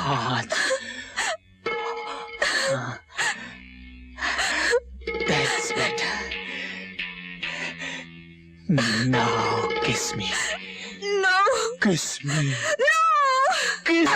हाथ। That's better. Now kiss me. No. Kiss me. No. Kiss.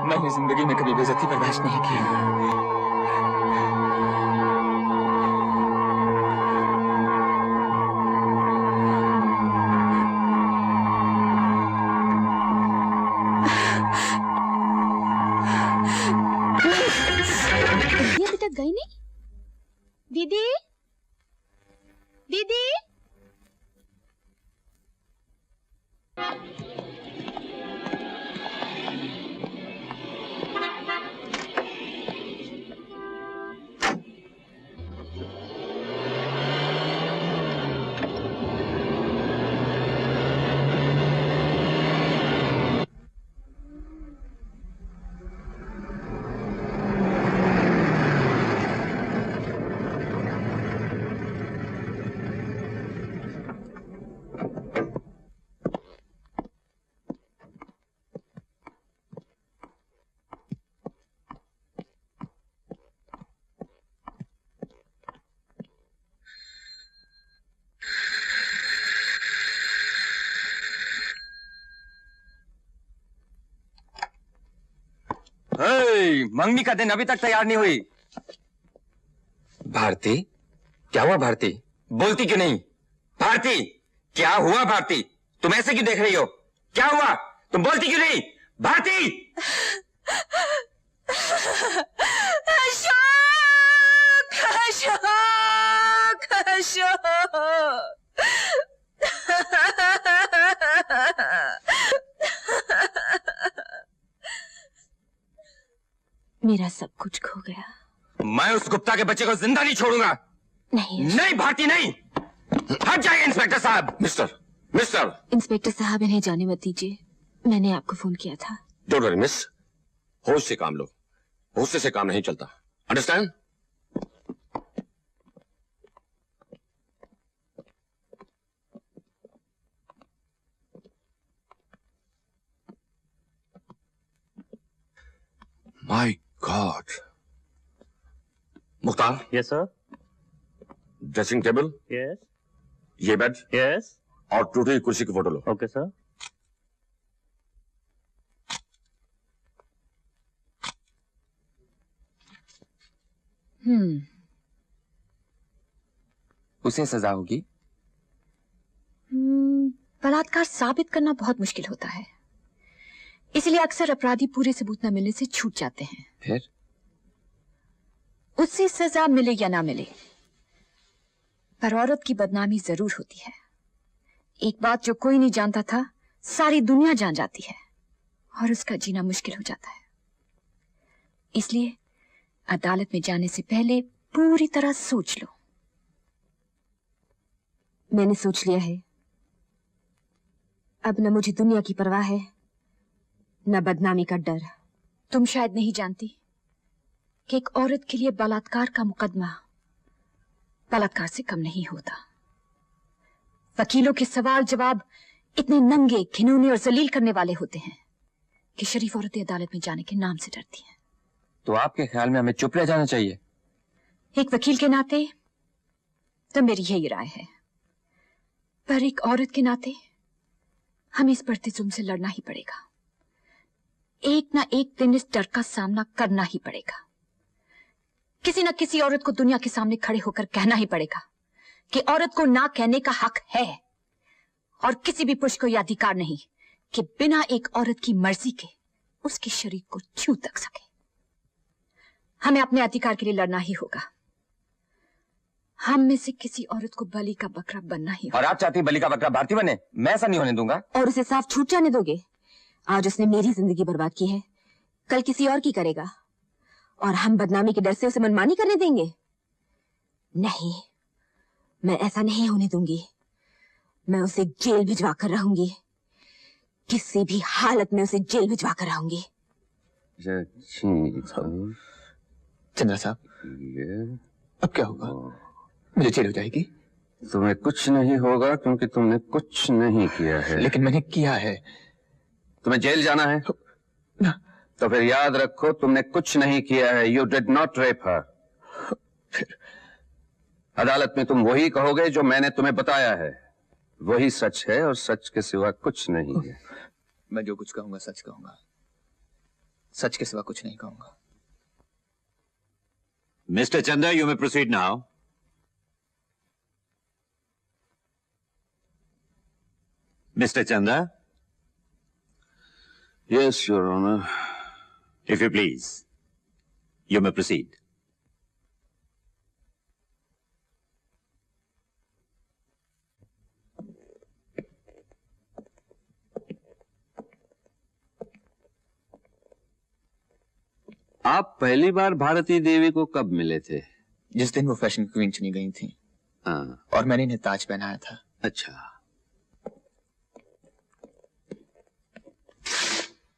मैंने जिंदगी में कभी बेइज्जती बर्दाश्त नहीं की। ये अभी तक गई नहीं? दीदी, दीदी। मंगनी का दिन अभी तक तैयार नहीं हुई। भारती, क्या हुआ भारती? बोलती क्यों नहीं? भारती, क्या हुआ भारती? तुम ऐसे क्यों देख रही हो? क्या हुआ? तुम बोलती क्यों नहीं? भारती! अशोक, अशोक, अशोक। मेरा सब कुछ खो गया। मैं उस गुप्ता के बच्चे को जिंदा नहीं छोड़ूंगा। नहीं नहीं भारती, नहीं। हट जाइए इंस्पेक्टर साहब। मिस्टर इंस्पेक्टर साहब, इन्हें जाने मत दीजिए। मैंने आपको फोन किया था। डोंट वरी मिस, होश से काम लो। गुस्से से काम नहीं चलता, understand? My God. Mukhtar. Yes sir. Dressing table. Yes. ये बेड। यस। और टूटी हुई कुर्सी की फोटो लो। Okay sir. उसे सजा होगी। बलात्कार साबित करना बहुत मुश्किल होता है, इसलिए अक्सर अपराधी पूरे सबूत न मिलने से छूट जाते हैं। फिर उससे सजा मिले या ना मिले, पर औरत की बदनामी जरूर होती है। एक बात जो कोई नहीं जानता था, सारी दुनिया जान जाती है और उसका जीना मुश्किल हो जाता है। इसलिए अदालत में जाने से पहले पूरी तरह सोच लो। मैंने सोच लिया है। अब न मुझे दुनिया की परवाह है, न बदनामी का डर। तुम शायद नहीं जानती कि एक औरत के लिए बलात्कार का मुकदमा बलात्कार से कम नहीं होता। वकीलों के सवाल जवाब इतने नंगे, घिनौने और जलील करने वाले होते हैं कि शरीफ औरतें अदालत में जाने के नाम से डरती हैं। तो आपके ख्याल में हमें चुप रह जाना चाहिए? एक वकील के नाते तो मेरी यही राय है, पर एक औरत के नाते हमें इस बढ़ते जुल्म से लड़ना ही पड़ेगा। एक ना एक दिन इस डर का सामना करना ही पड़ेगा। किसी न किसी औरत को दुनिया के सामने खड़े होकर कहना ही पड़ेगा कि औरत को ना कहने का हक है, और किसी भी पुरुष को यह अधिकार नहीं कि बिना एक औरत की मर्जी के उसके शरीर को छू तक सके। हमें अपने अधिकार के लिए लड़ना ही होगा। हम में से किसी औरत को बलि का बकरा बनना ही होगा। और आप चाहती बलि का बकरा भारती बने? मैं ऐसा नहीं होने दूंगा। और उसे साफ छूट जाने दोगे? आज उसने मेरी जिंदगी बर्बाद की है, कल किसी और की करेगा, और हम बदनामी के डर से उसे मनमानी करने देंगे? नहीं, मैं ऐसा नहीं होने दूंगी। मैं उसे जेल भिजवा कर रहूंगी, किसी भी हालत में उसे जेल भिजवा कर रहूंगी। चंद्रा साहब, ये अब क्या होगा? मुझे जेल हो जाएगी। तुम्हें कुछ नहीं होगा क्योंकि तुमने कुछ नहीं किया है। लेकिन मैंने किया है। तुम्हें जेल जाना है ना, तो फिर याद रखो तुमने कुछ नहीं किया है। यू डिड नॉट रेप हर। फिर अदालत में तुम वही कहोगे जो मैंने तुम्हें बताया है। वही सच है और सच के सिवा कुछ नहीं है। मैं जो कुछ कहूंगा सच कहूंगा, सच के सिवा कुछ नहीं कहूंगा। Mr. Chanda, you may proceed now. Mr. Chanda, Yes, Your Honor. if you please, you may proceed. आप पहली बार भारती देवी को कब मिले थे? जिस दिन वो फैशन क्वीन चुनी गई थी हाँ, और मैंने इन्हें ताज पहनाया था। अच्छा।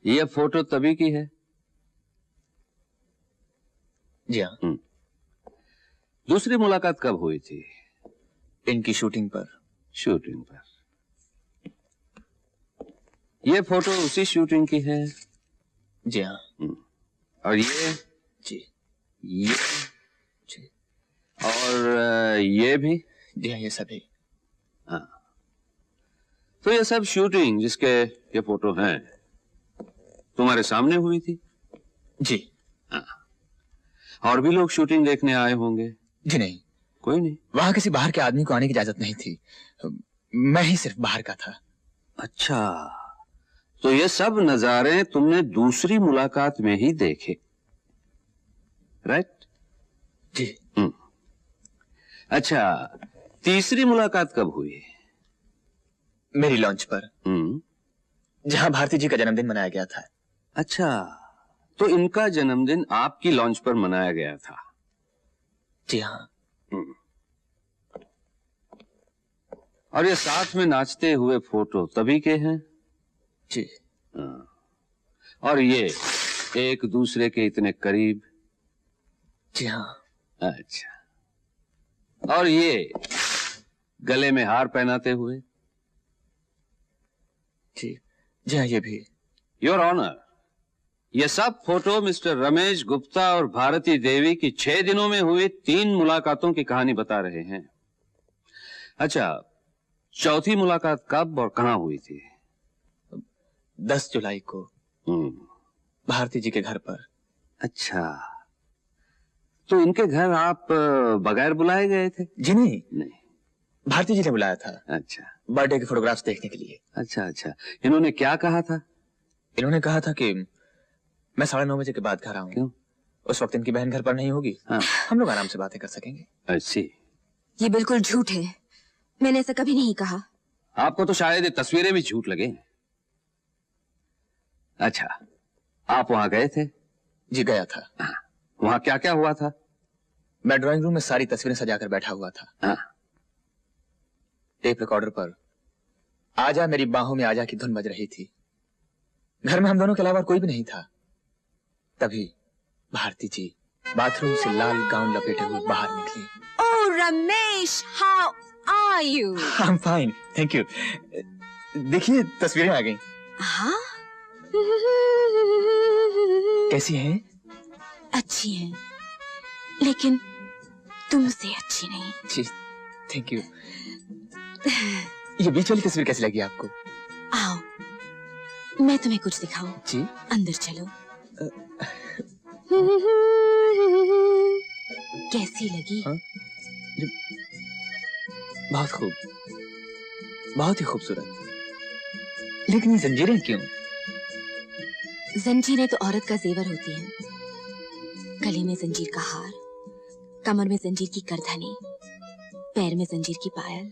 ये फोटो तभी की है? जी हाँ, दूसरी मुलाकात कब हुई थी? इनकी शूटिंग पर। शूटिंग पर। ये फोटो उसी शूटिंग की है? जी हाँ। और ये? जी ये? जी और ये भी? जी हाँ, ये सभी। हाँ। तो ये सब शूटिंग जिसके ये फोटो हैं तुम्हारे सामने हुई थी? जी। हाँ। और भी लोग शूटिंग देखने आए होंगे? जी नहीं, कोई नहीं। वहां किसी बाहर के आदमी को आने की इजाजत नहीं थी। मैं ही सिर्फ बाहर का था। अच्छा, तो ये सब नजारे तुमने दूसरी मुलाकात में ही देखे, राइट? जी। अच्छा, तीसरी मुलाकात कब हुई? मेरी लॉन्च पर, जहां भारती जी का जन्मदिन मनाया गया था। अच्छा, तो इनका जन्मदिन आपकी लॉन्च पर मनाया गया था? जी हाँ। और ये साथ में नाचते हुए फोटो तभी के हैं? जी। और ये एक दूसरे के इतने करीब? जी हाँ। अच्छा, और ये गले में हार पहनाते हुए? जी जी हाँ, ये भी। योर ऑनर, ये सब फोटो मिस्टर रमेश गुप्ता और भारती देवी की 6 दिनों में हुई 3 मुलाकातों की कहानी बता रहे हैं। अच्छा, चौथी मुलाकात कब और कहां हुई थी? 10 जुलाई को भारती जी के घर पर। अच्छा, तो इनके घर आप बगैर बुलाए गए थे? जी नहीं, नहीं। भारती जी ने बुलाया था अच्छा बर्थडे के फोटोग्राफ्स देखने के लिए। अच्छा अच्छा, इन्होंने क्या कहा था? इन्होंने कहा था कि मैं 9:30 बजे के बाद घर आऊंगा। क्यों? उस वक्त इनकी बहन घर पर नहीं होगी। हाँ। हम लोग आराम से बातें कर सकेंगे। अच्छी। ये बिल्कुल झूठ है। मैंने ऐसा कभी नहीं कहा। आपको तो शायद ये तस्वीरें भी झूठ लगे। अच्छा, आप वहां गए थे? जी गया था। हाँ। वहां क्या क्या हुआ था? मैं ड्राइंग रूम में सारी तस्वीरें सजाकर बैठा हुआ था। हाँ। टेप रिकॉर्डर पर आजा मेरी बाहों में आजा की धुन बज रही थी। घर में हम दोनों के अलावा कोई भी नहीं था। तभी भारती जी बाथरूम से लाल गाउन लपेटे हुए बाहर निकली। Oh Ramesh, how are you? I am fine, thank you. देखिए तस्वीरें आ गई। हाँ? कैसी हैं? अच्छी हैं, लेकिन तुमसे अच्छी नहीं। जी थैंक यू। ये बीच वाली तस्वीर कैसी लगी आपको? आओ, मैं तुम्हें कुछ दिखाऊं। जी। अंदर चलो। कैसी लगी? हाँ? बहुत खूब, बहुत ही खूबसूरत। लेकिन ये जंजीरें क्यों? जंजीरें तो औरत का जेवर होती हैं। गले में जंजीर का हार, कमर में जंजीर की करधनी, पैर में जंजीर की पायल।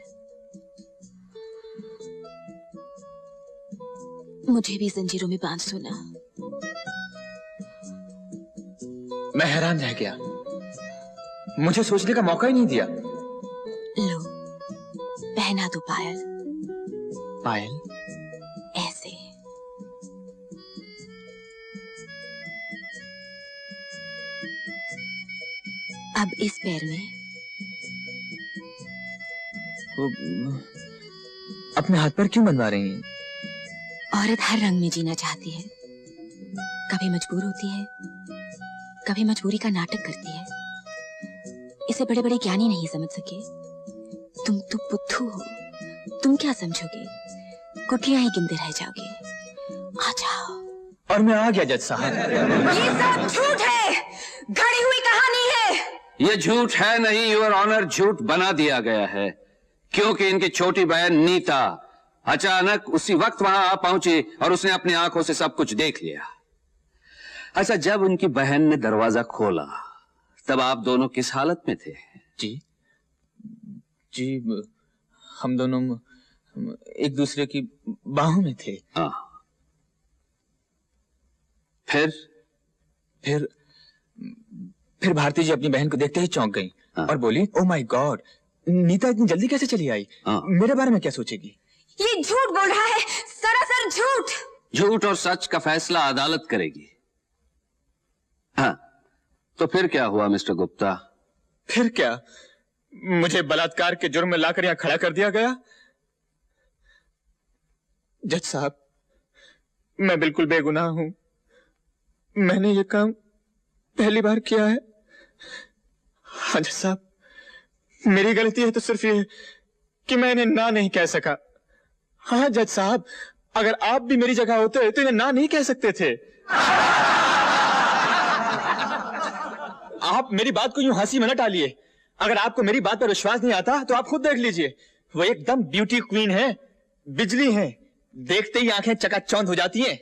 मुझे भी जंजीरों में बांध दो ना। मैं हैरान रह गया। मुझे सोचने का मौका ही नहीं दिया। लो, पहना दो पायल। पायल? ऐसे। अब इस पैर में वो अपने हाथ पर क्यों बनवा रही हैं? औरत हर रंग में जीना चाहती है, कभी मजबूर होती है, कभी मजबूरी का नाटक करती है। इसे बड़े बड़े ज्ञानी नहीं समझ सके। तुम तो बुद्धू हो, तुम क्या समझोगे? गुठलियां ही गिनते रह जाओगे। आ जाओ। और मैं आ गया जज साहब। ये सब झूठ है, घड़ी हुई कहानी है। ये झूठ है नहीं, योर ऑनर, झूठ बना दिया गया है, क्योंकि इनकी छोटी बहन नीता अचानक उसी वक्त वहां आ पहुंची और उसने अपनी आंखों से सब कुछ देख लिया। अच्छा, जब उनकी बहन ने दरवाजा खोला तब आप दोनों किस हालत में थे? जी जी, हम दोनों एक दूसरे की बाहों में थे। हाँ। फिर भारती जी अपनी बहन को देखते ही चौंक गईं। हाँ। और बोली, ओ माय गॉड, नीता इतनी जल्दी कैसे चली आई? हाँ। मेरे बारे में क्या सोचेगी? ये झूठ बोल रहा है, सरासर झूठ। झूठ और सच का फैसला अदालत करेगी। हाँ, तो फिर क्या हुआ मिस्टर गुप्ता? फिर क्या, मुझे बलात्कार के जुर्म में लाकर यहां खड़ा कर दिया गया। जज साहब, मैं बिल्कुल बेगुनाह हूं। मैंने ये काम पहली बार किया है। हाँ जज साहब, मेरी गलती है तो सिर्फ ये कि मैं इन्हें ना नहीं कह सका। हाँ जज साहब, अगर आप भी मेरी जगह होते तो इन्हें ना नहीं कह सकते थे। आप मेरी बात को यूं हंसी में न टालिए। अगर आपको मेरी बात पर विश्वास नहीं आता तो आप खुद देख लीजिए। वो एकदम ब्यूटी क्वीन है, बिजली है, देखते ही आंखें चकाचौंध हो जाती हैं।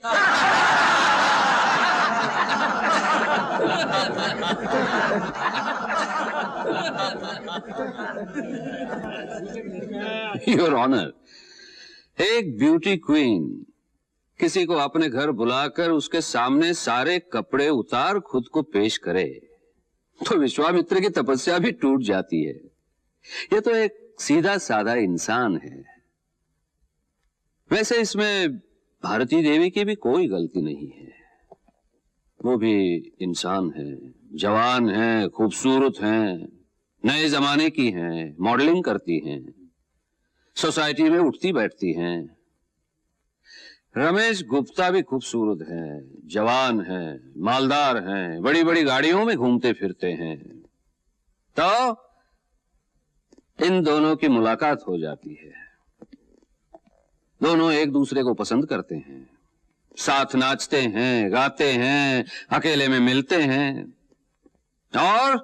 योर ऑनर, एक ब्यूटी क्वीन किसी को अपने घर बुलाकर उसके सामने सारे कपड़े उतार खुद को पेश करे तो विश्वामित्र की तपस्या भी टूट जाती है। यह तो एक सीधा साधा इंसान है। वैसे इसमें भारती देवी की भी कोई गलती नहीं है। वो भी इंसान है, जवान है, खूबसूरत है, नए जमाने की हैं, मॉडलिंग करती हैं, सोसाइटी में उठती बैठती हैं। रमेश गुप्ता भी खूबसूरत है, जवान है, मालदार हैं, बड़ी बड़ी गाड़ियों में घूमते फिरते हैं। तो इन दोनों की मुलाकात हो जाती है। दोनों एक दूसरे को पसंद करते हैं, साथ नाचते हैं, गाते हैं, अकेले में मिलते हैं और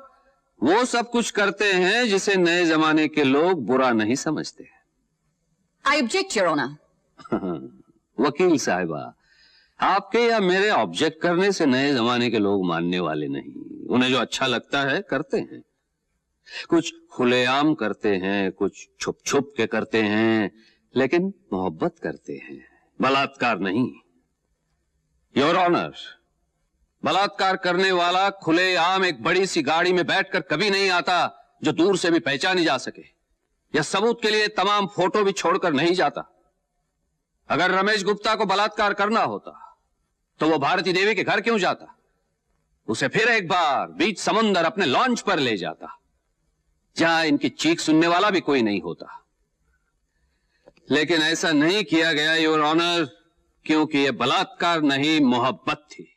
वो सब कुछ करते हैं जिसे नए जमाने के लोग बुरा नहीं समझते। I object your honour. वकील साहिबा, आपके या मेरे ऑब्जेक्ट करने से नए जमाने के लोग मानने वाले नहीं। उन्हें जो अच्छा लगता है करते हैं। कुछ खुलेआम करते हैं, कुछ छुप छुप के करते हैं, लेकिन मोहब्बत करते हैं, बलात्कार नहीं। योर ऑनर, बलात्कार करने वाला खुलेआम एक बड़ी सी गाड़ी में बैठकर कभी नहीं आता जो दूर से भी पहचानी जा सके, या सबूत के लिए तमाम फोटो भी छोड़कर नहीं जाता। अगर रमेश गुप्ता को बलात्कार करना होता तो वो भारती देवी के घर क्यों जाता? उसे फिर एक बार बीच समुंदर अपने लॉन्च पर ले जाता, जहां इनकी चीख सुनने वाला भी कोई नहीं होता। लेकिन ऐसा नहीं किया गया योर ऑनर, क्योंकि यह बलात्कार नहीं, मोहब्बत थी।